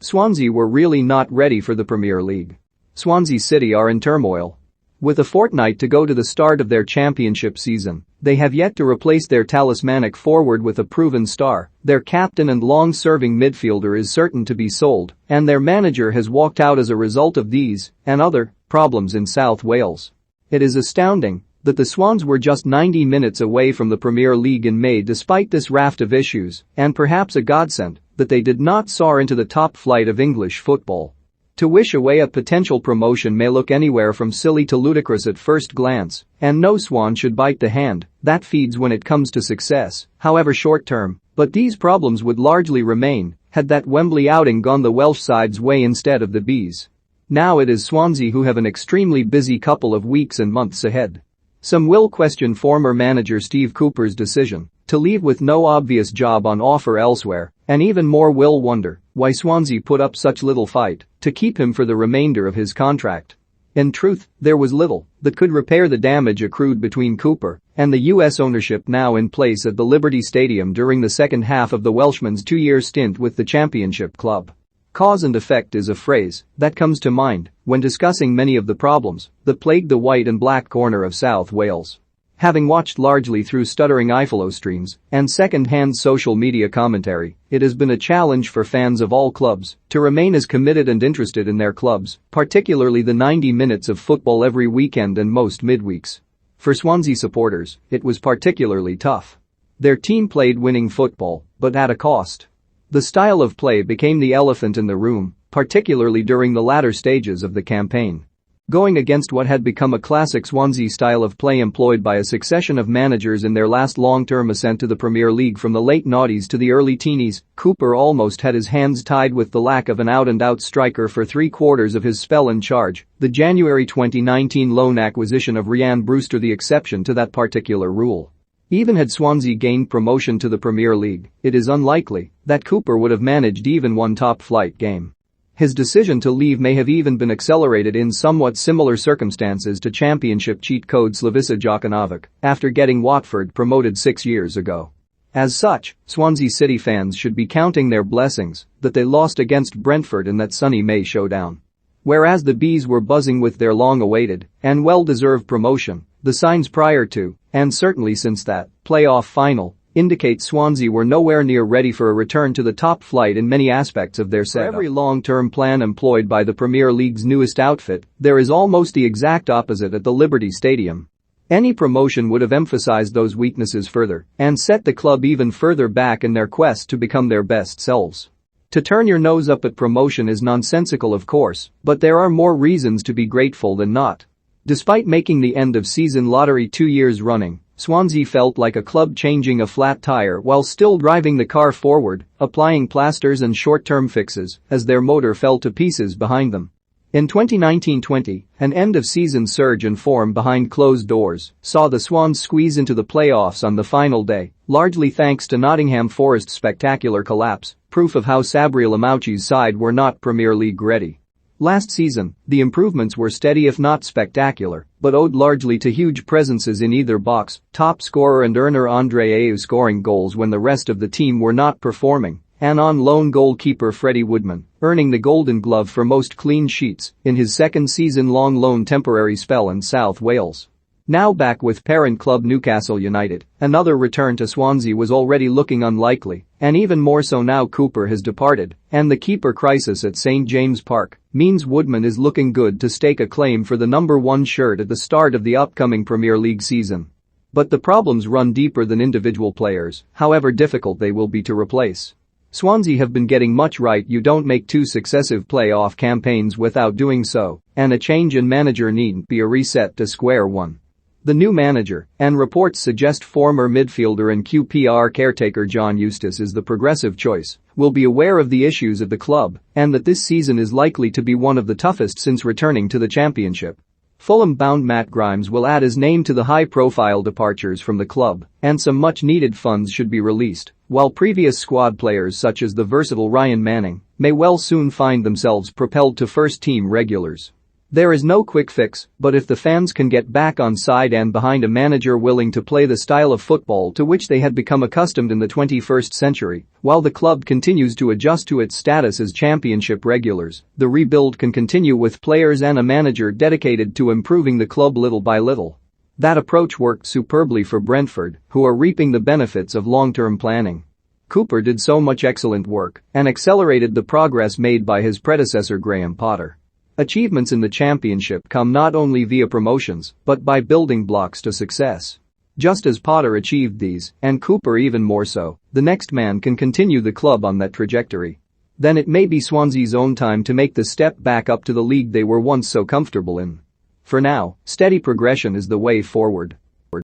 Swansea were really not ready for the Premier League. Swansea City are in turmoil. With a fortnight to go to the start of their championship season, they have yet to replace their talismanic forward with a proven star, their captain and long-serving midfielder is certain to be sold, and their manager has walked out as a result of these and other problems in South Wales. It is astounding that the Swans were just 90 minutes away from the Premier League in May despite this raft of issues, and perhaps a godsend that they did not soar into the top flight of English football. To wish away a potential promotion may look anywhere from silly to ludicrous at first glance, and no Swan should bite the hand that feeds when it comes to success, however short-term, but these problems would largely remain had that Wembley outing gone the Welsh side's way instead of the Bees. Now it is Swansea who have an extremely busy couple of weeks and months ahead. Some will question former manager Steve Cooper's decision to leave with no obvious job on offer elsewhere, and even more will wonder why Swansea put up such little fight to keep him for the remainder of his contract. In truth, there was little that could repair the damage accrued between Cooper and the US ownership now in place at the Liberty Stadium during the second half of the Welshman's two-year stint with the Championship club. Cause and effect is a phrase that comes to mind when discussing many of the problems that plagued the white and black corner of South Wales. Having watched largely through stuttering iFollow streams and second-hand social media commentary, it has been a challenge for fans of all clubs to remain as committed and interested in their clubs, particularly the 90 minutes of football every weekend and most midweeks. For Swansea supporters, it was particularly tough. Their team played winning football, but at a cost. The style of play became the elephant in the room, particularly during the latter stages of the campaign. Going against what had become a classic Swansea style of play employed by a succession of managers in their last long-term ascent to the Premier League from the late noughties to the early teenies, Cooper almost had his hands tied with the lack of an out-and-out striker for three-quarters of his spell in charge, the January 2019 loan acquisition of Ryan Brewster the exception to that particular rule. Even had Swansea gained promotion to the Premier League, it is unlikely that Cooper would have managed even one top-flight game. His decision to leave may have even been accelerated in somewhat similar circumstances to Championship cheat code Slavisa Jokanovic after getting Watford promoted 6 years ago. As such, Swansea City fans should be counting their blessings that they lost against Brentford in that sunny May showdown. Whereas the Bees were buzzing with their long-awaited and well-deserved promotion, the signs prior to, and certainly since that, playoff final indicate Swansea were nowhere near ready for a return to the top flight in many aspects of their setup. For every long-term plan employed by the Premier League's newest outfit, there is almost the exact opposite at the Liberty Stadium. Any promotion would have emphasized those weaknesses further and set the club even further back in their quest to become their best selves. To turn your nose up at promotion is nonsensical of course, but there are more reasons to be grateful than not. Despite making the end-of-season lottery 2 years running, Swansea felt like a club changing a flat tire while still driving the car forward, applying plasters and short-term fixes as their motor fell to pieces behind them. In 2019-20, an end-of-season surge in form behind closed doors saw the Swans squeeze into the playoffs on the final day, largely thanks to Nottingham Forest's spectacular collapse, proof of how Sabri Lamouchi's side were not Premier League ready. Last season, the improvements were steady if not spectacular, but owed largely to huge presences in either box, top scorer and earner Andre Ayew scoring goals when the rest of the team were not performing, and on-loan goalkeeper Freddie Woodman, earning the Golden Glove for most clean sheets in his second season-long loan temporary spell in South Wales. Now back with parent club Newcastle United, another return to Swansea was already looking unlikely, and even more so now Cooper has departed, and the keeper crisis at St James Park means Woodman is looking good to stake a claim for the number 1 shirt at the start of the upcoming Premier League season. But the problems run deeper than individual players, however difficult they will be to replace. Swansea have been getting much right. You don't make 2 successive playoff campaigns without doing so, and a change in manager needn't be a reset to square one. The new manager, and reports suggest former midfielder and QPR caretaker John Eustace is the progressive choice, will be aware of the issues at the club and that this season is likely to be one of the toughest since returning to the Championship. Fulham-bound Matt Grimes will add his name to the high-profile departures from the club, and some much-needed funds should be released, while previous squad players such as the versatile Ryan Manning may well soon find themselves propelled to first-team regulars. There is no quick fix, but if the fans can get back on side and behind a manager willing to play the style of football to which they had become accustomed in the 21st century, while the club continues to adjust to its status as championship regulars, the rebuild can continue with players and a manager dedicated to improving the club little by little. That approach worked superbly for Brentford, who are reaping the benefits of long-term planning. Cooper did so much excellent work and accelerated the progress made by his predecessor Graham Potter. Achievements in the championship come not only via promotions, but by building blocks to success. Just as Potter achieved these, and Cooper even more so, the next man can continue the club on that trajectory. Then it may be Swansea's own time to make the step back up to the league they were once so comfortable in. For now, steady progression is the way forward.